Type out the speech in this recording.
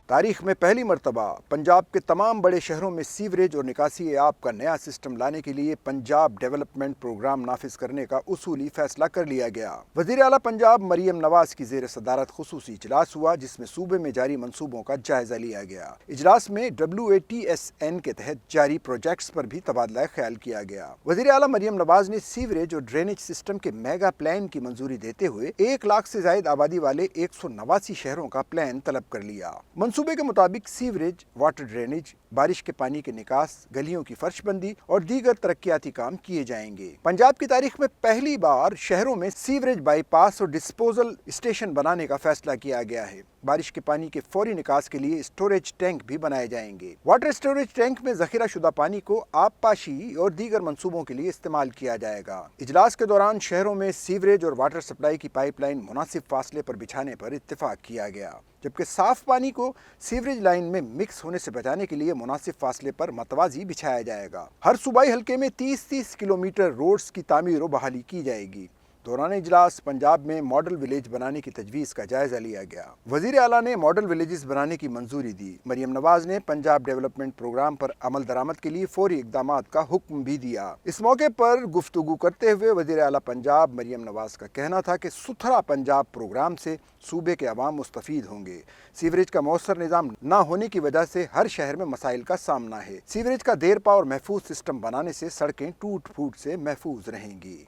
تاریخ میں پہلی مرتبہ پنجاب کے تمام بڑے شہروں میں سیوریج اور نکاسی آب کا نیا سسٹم لانے کے لیے پنجاب ڈیولپمنٹ پروگرام نافذ کرنے کا اصولی فیصلہ کر لیا گیا۔ وزیر اعلیٰ پنجاب مریم نواز کی زیر صدارت خصوصی اجلاس ہوا، جس میں صوبے میں جاری منصوبوں کا جائزہ لیا گیا۔ اجلاس میں WATSN کے تحت جاری پروجیکٹس پر بھی تبادلہ خیال کیا گیا۔ وزیر اعلیٰ مریم نواز نے سیوریج اور ڈرینیج سسٹم کے میگا پلان کی منظوری دیتے ہوئے 1 لاکھ سے زائد آبادی والے 189 شہروں کا پلان طلب کر لیا۔ منصوبے کے مطابق سیوریج، واٹر ڈرینیج، بارش کے پانی کے نکاس، گلیوں کی فرش بندی اور دیگر ترقیاتی کام کیے جائیں گے۔ پنجاب کی تاریخ میں پہلی بار شہروں میں سیوریج بائی پاس اور ڈسپوزل اسٹیشن بنانے کا فیصلہ کیا گیا ہے۔ بارش کے پانی کے فوری نکاس کے لیے اسٹوریج ٹینک بھی بنائے جائیں گے۔ واٹر اسٹوریج ٹینک میں ذخیرہ شدہ پانی کو آب پاشی اور دیگر منصوبوں کے لیے استعمال کیا جائے گا۔ اجلاس کے دوران شہروں میں سیوریج اور واٹر سپلائی کی پائپ لائن مناسب فاصلے پر بچھانے پر اتفاق کیا گیا، جبکہ صاف پانی کو سیوریج لائن میں مکس ہونے سے بچانے کے لیے مناسب فاصلے پر متوازی بچھایا جائے گا۔ ہر صوبائی حلقے میں 30 کلومیٹر روڈز کی تعمیر و بحالی کی جائے گی۔ دوران اجلاس پنجاب میں ماڈل ولیج بنانے کی تجویز کا جائزہ لیا گیا۔ وزیر اعلیٰ نے ماڈل ولیجز بنانے کی منظوری دی۔ مریم نواز نے پنجاب ڈیولپمنٹ پروگرام پر عمل درآمد کے لیے فوری اقدامات کا حکم بھی دیا۔ اس موقع پر گفتگو کرتے ہوئے وزیر اعلیٰ پنجاب مریم نواز کا کہنا تھا کہ ستھرا پنجاب پروگرام سے صوبے کے عوام مستفید ہوں گے۔ سیوریج کا مؤثر نظام نہ ہونے کی وجہ سے ہر شہر میں مسائل کا سامنا ہے۔ سیوریج کا دیر پا اور محفوظ سسٹم بنانے سے سڑکیں ٹوٹ پھوٹ سے محفوظ رہیں گی۔